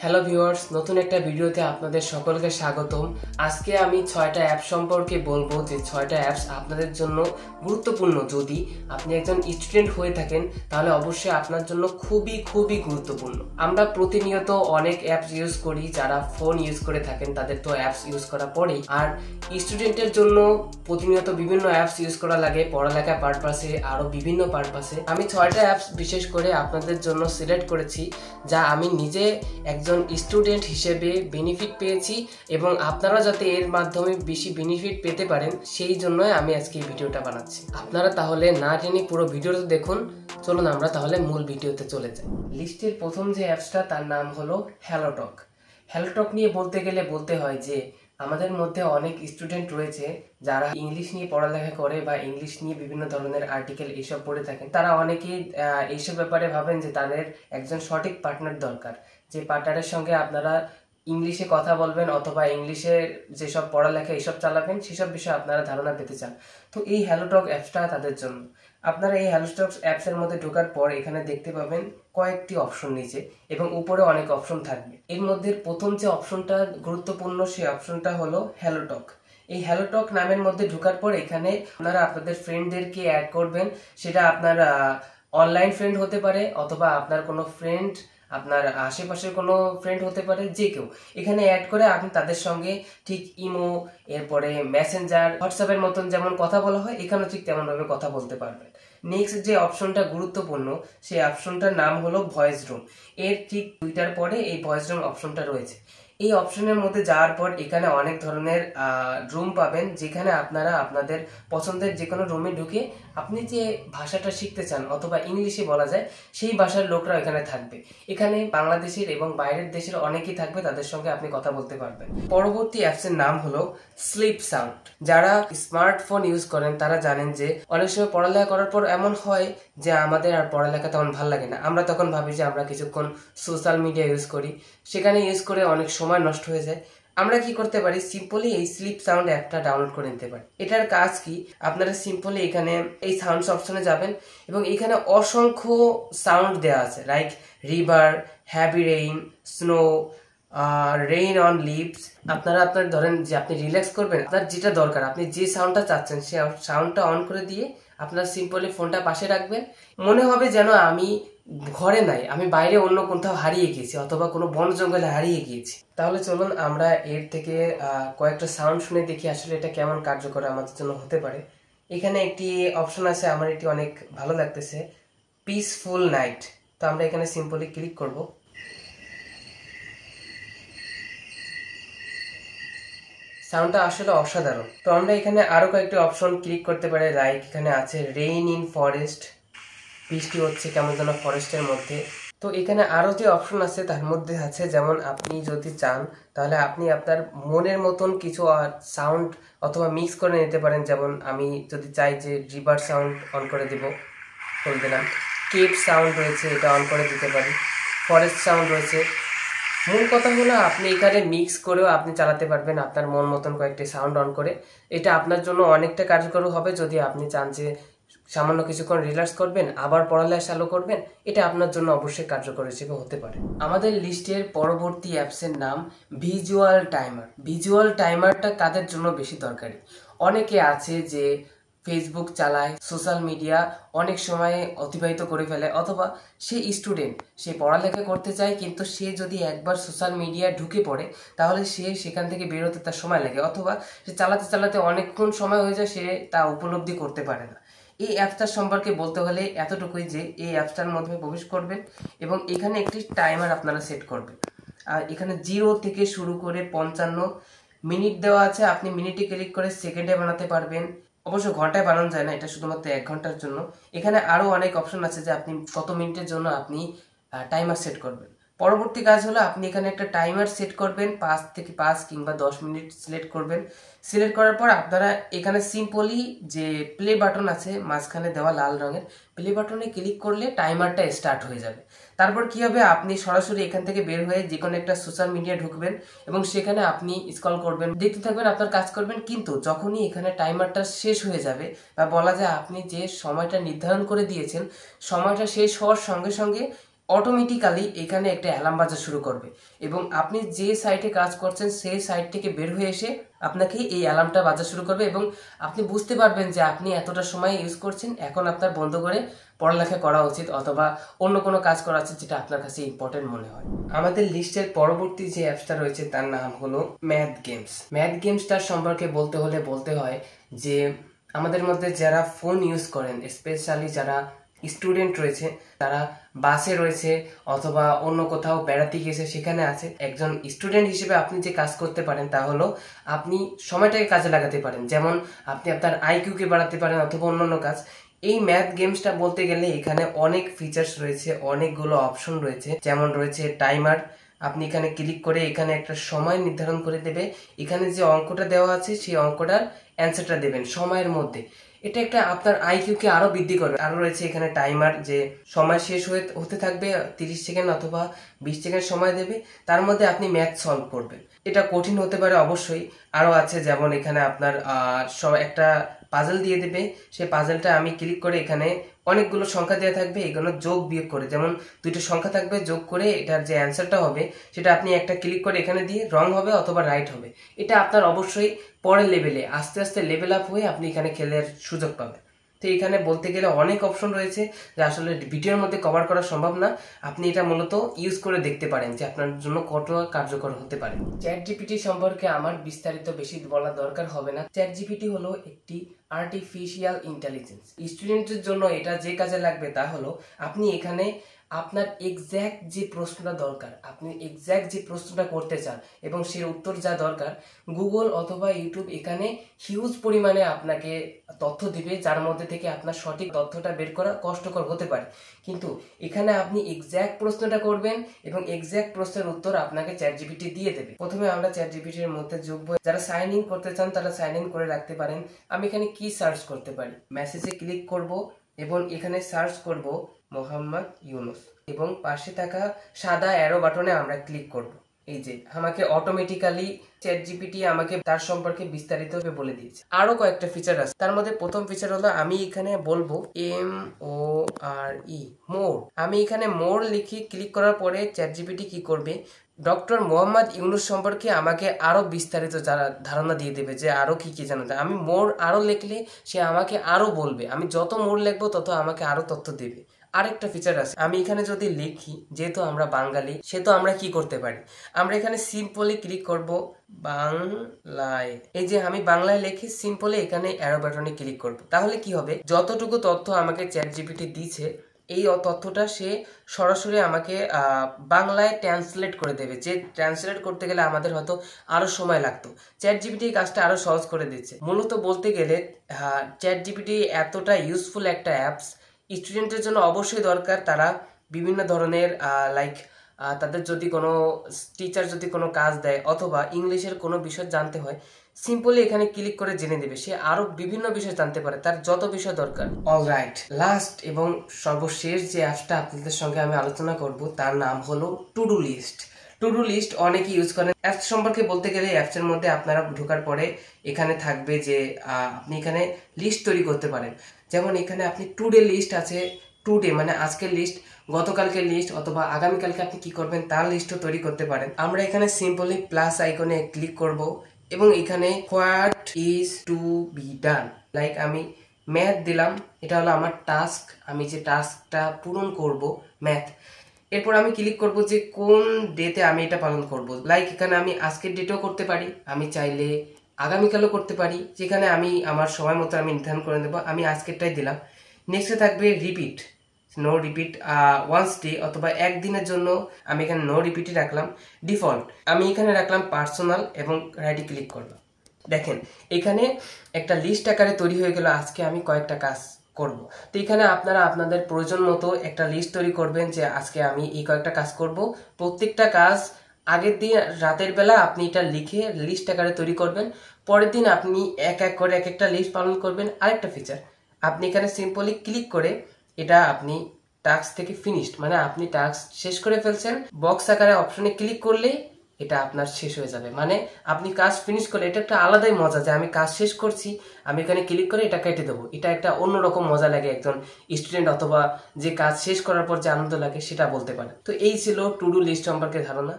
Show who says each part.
Speaker 1: Hello viewers, নতুন একটা ভিডিওতে আপনাদের সকলকে স্বাগতম। আজকে আমি 6টা অ্যাপ সম্পর্কে বলবো যে 6টা অ্যাপস আপনাদের জন্য গুরুত্বপূর্ণ। যদি আপনি একজন স্টুডেন্ট হয়ে থাকেন তাহলে অবশ্যই আপনার জন্য খুবই গুরুত্বপূর্ণ। আমরা প্রতিনিয়ত অনেক অ্যাপস ইউজ করি, যারা ফোন ইউজ করে থাকেন তাদের তো অ্যাপস ইউজ করা পড়েই। আর স্টুডেন্টের জন্য প্রতিনিয়ত বিভিন্ন অ্যাপস ইউজ করা লাগে, পড়ালেখা পারপাসে, আরও বিভিন্ন পারপাসে। আমি 6টা অ্যাপস বিশেষ করে আপনাদের জন্য সিলেক্ট করেছি, যা আমি নিজে একজন স্টুডেন্ট হিসেবে বেনিফিট পেয়েছি এবং আপনারা যাতে এর মাধ্যমে বেশি বেনিফিট পেতে পারেন সেই জন্যই আমি আজকে এই ভিডিওটা বানাচ্ছি। আপনারা তাহলে না টেনে পুরো ভিডিওটা দেখুন। চলুন আমরা তাহলে মূল ভিডিওতে চলে যাই। লিস্টের প্রথম যে অ্যাপসটা তার নাম হলো হ্যালোটক। হ্যালোটক নিয়ে বলতে গেলে বলতে হয় যে আমাদের মধ্যে অনেক স্টুডেন্ট রয়েছে যারা ইংলিশ নিয়ে পড়ালেখা করে বা ইংলিশ নিয়ে বিভিন্ন ধরনের আর্টিকেল এইসব পড়ে থাকেন। তারা অনেকেই এইসব ব্যাপারে ভাবেন যে তাদের একজন সঠিক পার্টনার দরকার, যে পার্টনারের সঙ্গে আপনারা ইংলিশে কথা বলবেন অথবা ইংলিশে যেসব পড়ালেখা এইসব চালাবেন সেসব বিষয়ে আপনারা ধারণা পেতে চান। তো এই হ্যালোটক অ্যাপসটা তাদের জন্য। আপনারা এই হ্যালোটক অ্যাপসের মধ্যে ঢোকার পর এখানে দেখতে পাবেন কয়েকটি অপশন নিচে এবং উপরে অনেক অপশন থাকবে। এর মধ্যে প্রথম যে অপশনটা গুরুত্বপূর্ণ সেই অপশনটা হলো হ্যালোটক। এই হ্যালোটক নামের মধ্যে ঢোকার পর এখানে আপনারা আপনাদের ফ্রেন্ডদেরকে অ্যাড করবেন। সেটা আপনার অনলাইন ফ্রেন্ড হতে পারে অথবা আপনার কোনো ফ্রেন্ড, আপনার আশেপাশের কোনো ফ্রেন্ড হতে পারে, যে কেউ এখানে অ্যাড করে আপনি তাদের সঙ্গে ঠিক ইমো, এরপরে মেসেঞ্জার, হোয়াটসঅ্যাপের মতন যেমন কথা বলা হয় এখানেও ঠিক তেমনভাবে কথা বলতে পারবেন। নেক্সট যে অপশনটা গুরুত্বপূর্ণ সেই অপশনটার নাম হলো ভয়েস রুম। এর ঠিক 2টার পরে এই ভয়েস রুম অপশনটা রয়েছে। এই অপশনের মধ্যে যাওয়ার পর এখানে অনেক ধরনের রুম পাবেন, যেখানে আপনারা আপনাদের পছন্দের যে কোনো রুমে ঢুকে আপনি যে ভাষাটা শিখতে চান অথবা ইংলিশে বলা যায় সেই ভাষার লোকরা এখানে থাকবে। এখানে বাংলাদেশের এবং বাইরের দেশের অনেকেই থাকবে, তাদের সঙ্গে আপনি কথা বলতে পারবেন। পরবর্তী অ্যাপসের নাম হলো স্লিপ সাউন্ড। যারা স্মার্টফোন ইউজ করেন তারা জানেন যে অনেক সময় পড়ালেখা করার পর এমন হয় যে আমাদের আর পড়ালেখা তেমন ভালো লাগে না। আমরা তখন ভাবি যে আমরা কিছুক্ষণ সোশ্যাল মিডিয়া ইউজ করি, সেখানে ইউজ করে অনেক সময় নষ্ট হয়ে যায়। আমরা কি করতে পারি, সিম্পলি এই স্লিপ সাউন্ড অ্যাপটা ডাউনলোড করে নিতে পারি। এটার কাজ কি, আপনারা সিম্পলি এখানে এই সাউন্ডস অপশনে যাবেন এবং এখানে অসংখ্য সাউন্ড দেওয়া আছে, like river, heavy rain, snow, rain on leaves. আপনারা আপনার ধরেন যে আপনি রিল্যাক্স করবেন, আপনার যেটা দরকার আপনি যে সাউন্ডটা চাচ্ছেন সেই সাউন্ডটা অন করে দিয়ে আপনার সিম্পলি ফোনটা পাশে রাখবেন। মনে হবে যেন আমি ঘরে নাই, আমি বাইরে অন্য কোথাও হারিয়ে গিয়েছি অথবা কোনো বন জঙ্গলে হারিয়ে গিয়েছি। তাহলে চলুন আমরা এর থেকে কয়েকটা সাউন্ড শুনে দেখি আসলে এটা কেমন কার্যকর আমাদের জন্য হতে পারে। এখানে একটি অপশন আছে, আমার এটি অনেক ভালো লাগতেছে, পিসফুল নাইট। তো আমরা এখানে সিম্পলি ক্লিক করব। সাউন্ডটা আসলে অসাধারণ। তো আমরা এখানে আরো কয়েকটি অপশন ক্লিক করতে পারি, লাইক এখানে আছে রেইন ইন ফরেস্ট, বৃষ্টি হচ্ছে কেমন যেন ফরেস্টের মধ্যে। তো এখানে আরো যে অপশন আছে তার মধ্যে আছে, যেমন আপনি যদি চান তাহলে আপনি আপনার মনের মতন কিছু সাউন্ড অথবা মিক্স করে নিতে পারেন। যেমন আমি যদি চাই যে রিভার সাউন্ড অন করে দিব, করে দিলাম। কেপ সাউন্ড রয়েছে, এটা অন করে দিতে পারি। ফরেস্ট সাউন্ড রয়েছে। মূল কথা হলো আপনি এখানে মিক্স করেও আপনি চালাতে পারবেন আপনার মন মতন কয়েকটি সাউন্ড অন করে। এটা আপনার জন্য অনেকটা কার্যকর হবে যদি আপনি চান যে সামান্য কিছুক্ষণ রিল্যাক্স করবেন আবার পড়ালেখা চালু করবেন। এটা আপনার জন্য অবশ্যই কার্যকর হিসেবে হতে পারে। আমাদের লিস্টের পরবর্তী অ্যাপসের নাম ভিজুয়াল টাইমার। ভিজুয়াল টাইমারটা কাদের জন্য বেশি দরকারি? অনেকে আছে যে ফেসবুক চালায়, সোশ্যাল মিডিয়া অনেক সময় অতিবাহিত করে ফেলে, অথবা সে স্টুডেন্ট, সে পড়ালেখা করতে চায় কিন্তু সে যদি একবার সোশ্যাল মিডিয়া ঢুকে পড়ে তাহলে সে সেখান থেকে বেরোতে তার সময় লাগে, অথবা সে চালাতে চালাতে অনেকক্ষণ সময় হয়ে যায়, সে তা উপলব্ধি করতে পারে না। এই অ্যাপসটার সম্পর্কে বলতে হলে এতটুকুই যে এই অ্যাপসটার মধ্যে প্রবেশ করবেন এবং এখানে একটি টাইমার আপনারা সেট করবেন। আর এখানে 0 থেকে শুরু করে 55 মিনিট দেওয়া আছে। আপনি মিনিটে ক্লিক করে সেকেন্ডে বানাতে পারবেন, অবশ্য ঘন্টায় বানানো যায় না, এটা শুধুমাত্র 1 ঘন্টার জন্য। এখানে আরো অনেক অপশন আছে যে আপনি কত মিনিটের জন্য আপনি টাইমার সেট করবেন। পরবর্তী কাজ হলো আপনি এখানে একটা টাইমার সেট করবেন, 5 থেকে 5 কিংবা 10 মিনিট সিলেক্ট করবেন। সিলেক্ট করার পর আপনারা এখানে সিম্পলি যে প্লে বাটন আছে মাঝখানে দেওয়া লাল রঙের প্লে বাটনে ক্লিক করলে টাইমারটা স্টার্ট হয়ে যাবে। তারপর কি হবে, আপনি সরাসরি এখান থেকে বের হয়ে যে কোনো একটা সোশ্যাল মিডিয়া ঢুকবেন এবং সেখানে আপনি স্ক্রল করবেন, দেখতে থাকবেন, আপনার কাজ করবেন। কিন্তু যখনই এখানে টাইমারটা শেষ হয়ে যাবে বা বলা যায় আপনি যে সময়টা নির্ধারণ করে দিয়েছেন সময়টা শেষ হওয়ার সঙ্গে সঙ্গে অটোমেটিক্যালি এখানে একটা অ্যালার্ম বাজা শুরু করবে এবং আপনি যে সাইটে কাজ করছেন সেই সাইট থেকে বের হয়ে এসে আপনাকে এই অ্যালার্মটা বাজা শুরু করবে এবং আপনি বুঝতে পারবেন যে আপনি এতটা সময় ইউজ করছেন, এখন আপনার বন্ধ করে পড়ালেখা করা উচিত অথবা অন্য কোনো কাজ করা উচিত যেটা আপনার কাছে ইম্পর্টেন্ট মনে হয়। আমাদের লিস্টের পরবর্তী যে অ্যাপসটা রয়েছে তার নাম হলো ম্যাথ গেমস। ম্যাথ গেমসটার সম্পর্কে বলতে হলে বলতে হয় যে আমাদের মধ্যে যারা ফোন ইউজ করেন, স্পেশালি যারা স্টুডেন্ট রয়েছে, তারা বাসে রয়েছে অথবা অন্য কোথাও বেড়াতে গিয়েছে সেখানে আছে, একজন স্টুডেন্ট হিসেবে আপনি যে কাজ করতে পারেন তা হলো আপনি সময়টাকে কাজে লাগাতে পারেন। যেমন আপনি আপনার আইকিউকে বাড়াতে পারেন অথবা অন্যান্য কাজ। এই ম্যাথ গেমসটা বলতে গেলে এখানে অনেক ফিচার্স রয়েছে, অনেকগুলো অপশন রয়েছে। যেমন রয়েছে টাইমার, আপনি এখানে ক্লিক করে এখানে একটা সময় নির্ধারণ করে দেবে, এখানে যে অঙ্কটা দেওয়া আছে সেই অঙ্কটার অ্যান্সারটা দেবেন সময়ের মধ্যে। এটা একটা আপনার আইকিউকে আরো বৃদ্ধি করবে। আরো রয়েছে এখানে টাইমার, যে সময় শেষ হতে থাকবে 30 সেকেন্ড অথবা 20 সেকেন্ড সময় দেবে, তার মধ্যে আপনি ম্যাথ সলভ করবেন। এটা কঠিন হতে পারে অবশ্যই। আরো আছে যেমন এখানে আপনার একটা পাজল দিয়ে দেবে, সেই পাজলটা আমি ক্লিক করে এখানে অনেকগুলো সংখ্যা দেওয়া থাকবে, এগুলো যোগ বিয়োগ করে, যেমন দুটো সংখ্যা থাকবে যোগ করে এটার যে অ্যান্সারটা হবে সেটা আপনি একটা ক্লিক করে এখানে দিয়ে রং হবে অথবা রাইট হবে। এটা আপনার অবশ্যই পরের লেভেলে আস্তে আস্তে লেভেল আপ হয়ে আপনি এখানে খেলার সুযোগ পাবেন। তো এখানে বলতে গেলে অনেক অপশন রয়েছে যা আসলে ভিডিওর মধ্যে কভার করা সম্ভব না। আপনি এটা মূলত ইউজ করে দেখতে পারেন যে আপনার জন্য কতটা কার্যকর হতে পারে। চ্যাট জিপিটি সম্পর্কে আমার বিস্তারিত বেশি বলা দরকার হবে না। চ্যাট জিপিটি হলো একটি আর্টিফিশিয়াল ইন্টেলিজেন্স। স্টুডেন্টের জন্য এটা যে কাজে লাগবে তা হলো আপনি এখানে আপনার এক্স্যাক্ট যে প্রশ্নটা দরকার, আপনি এক্স্যাক্ট যে প্রশ্নটা করতে চান এবং সেই উত্তর যা দরকার, গুগল অথবা ইউটিউব এখানে হিউজ পরিমাণে আপনাকে তথ্য দিবে, যার মধ্যে থেকে আপনার সঠিক তথ্যটা বের করা কষ্টকর হতে পারে। কিন্তু এখানে আপনি এক্স্যাক্ট প্রশ্নটা করবেন এবং এক্স্যাক্ট প্রশ্নের উত্তর আপনাকে চ্যাট জিপিটি দিয়ে দেবে। প্রথমে আমরা চ্যাট জিপিটির মধ্যে যুক্ত, যারা সাইন ইন করতে চান তারা সাইন ইন করে রাখতে পারেন। আমি এখানে কি সার্চ করতে পারি, মেসেজে ক্লিক করব এবং এখানে সার্চ করব মোহাম্মদ ইউনুস এবং পাশে থাকা সাদা অ্যারো বাটনে আমরা ক্লিক করব। এই যে আমাকে অটোমেটিক্যালি চ্যাট জিপিটি আমাকে তার সম্পর্কে বিস্তারিতভাবে বলে দিয়েছে। আরো কয়েকটা ফিচার আছে, তার মধ্যে প্রথম ফিচার হলো আমি এখানে বলবো MORE মোর। আমি এখানে মোর লিখি ক্লিক করার পরে চ্যাট জিপিটি কি করবে, ডক্টর মোহাম্মদ ইউনুস সম্পর্কে আমাকে আরো বিস্তারিত ধারণা দিয়ে দেবে যে আরো কি কি জানা যায়। আমি মোর আরো লিখলে সে আমাকে আরো বলবে, আমি যত মোর লিখবো তত আমাকে আরো তথ্য দেবে। আরেকটা ফিচার আছে, আমি এখানে যদি লিখি, যেহেতু আমরা বাঙালি সেহেতু আমরা কি করতে পারি, আমরা এখানে সিম্পলি ক্লিক করব বাংলায়। এই যে আমি বাংলায় লিখি সিম্পলি এখানে অ্যারো বাটনে ক্লিক করব। তাহলে কি হবে, যতটুকু তথ্য আমাকে চ্যাট জিপিটি দিয়েছে এই তথ্যটা সে সরাসরি আমাকে বাংলায় ট্রান্সলেট করে দেবে, যে ট্রান্সলেট করতে গেলে আমাদের হয়তো আরো সময় লাগতো। চ্যাট জিপিটি কাজটা আরো সহজ করে দিচ্ছে। মূলত বলতে গেলে চ্যাট জিপিটি এতটা ইউজফুল একটা অ্যাপস, স্টুডেন্টের জন্য অবশ্যই দরকার। তারা বিভিন্ন ধরনের তাদের যদি কোনো টিচার যদি কোনো কাজ দেয় অথবা ইংলিশের কোনো বিষয় জানতে হয়, সিম্পলি এখানে ক্লিক করে জেনে দেবে, সে আরো বিভিন্ন বিষয় জানতে পারে, তার যত বিষয় দরকার। অলরাইট, লাস্ট এবং সর্বশেষ যে অ্যাপসটা আপনাদের সঙ্গে আমি আলোচনা করব তার নাম হলো to do list. To do list অনেকে ইউজ করেন। অ্যাপস সম্পর্কে বলতে গেলে অ্যাপসের মধ্যে আপনারা ঢোকার পরে এখানে থাকবে যে আপনি এখানে লিস্ট তৈরি করতে পারেন। যেমন এখানে আপনি টুডে লিস্ট আছে, টুডে মানে আজকের লিস্ট, গতকালকের লিস্ট অথবা আগামীকালকে আপনি কি করবেন তার লিস্টও তৈরি করতে পারেন। আমরা এখানে সিম্পলি প্লাস আইকনে ক্লিক করব এবং এখানে what is to be done, like আমি ম্যাথ দিলাম, এটা হলো আমার টাস্ক, আমি যে টাস্কটা পূরণ করব ম্যাথ। এরপর আমি ক্লিক করব যে কোন ডেতে আমি এটা পালন করব, লাইক এখানে আমি আজকের ডেটেও করতে পারি, আমি চাইলে আগামীকালও করতে পারি, যেখানে আমি আমার সময় মতো আমি নির্ধারণ করে দেবো। আমি আজকেরটাই দিলাম। নেক্সটে থাকবে repeat, no repeat once day অথবা একদিনের জন্য আমি এখানে নো রিপিটই রাখলাম। ডিফল্ট আমি এখানে রাখলাম পার্সোনাল এবং রাইটে ক্লিক করলাম। দেখেন এখানে একটা লিস্ট আকারে তৈরি হয়ে গেল আজকে আমি কয়েকটা কাজ করব। তো এখানে আপনারা আপনাদের প্রয়োজন মতো একটা লিস্ট তৈরি করবেন যে আজকে আমি এই কয়েকটা কাজ করব। প্রত্যেকটা কাজ আগের দিন রাতের বেলা আপনি এটা লিখে লিস্ট আকারে তৈরি করবেন, পরের দিন আপনি এক এক করে এক একটা লিস্ট পালন করবেন। আরেকটা ফিচার, আপনি এখানে সিম্পলি ক্লিক করে এটা আপনি টাস্ক থেকে ফিনিশড মানে আপনি টাস্ক শেষ করে ফেলছেন, বক্স আকারে অপশনে ক্লিক করলেই এটা আপনার শেষ হয়ে যাবে। মানে আপনি কাজ ফিনিশ করলে এটা একটা আলাদাই মজা, যে আমি কাজ শেষ করছি, আমি এখানে ক্লিক করে এটা কেটে দেবো। এটা একটা অন্যরকম মজা লাগে একজন স্টুডেন্ট, অথবা যে কাজ শেষ করার পর যে আনন্দ লাগে সেটা বলতে পারে। তো এই ছিল টু ডু লিস্ট সম্পর্কে ধারণা।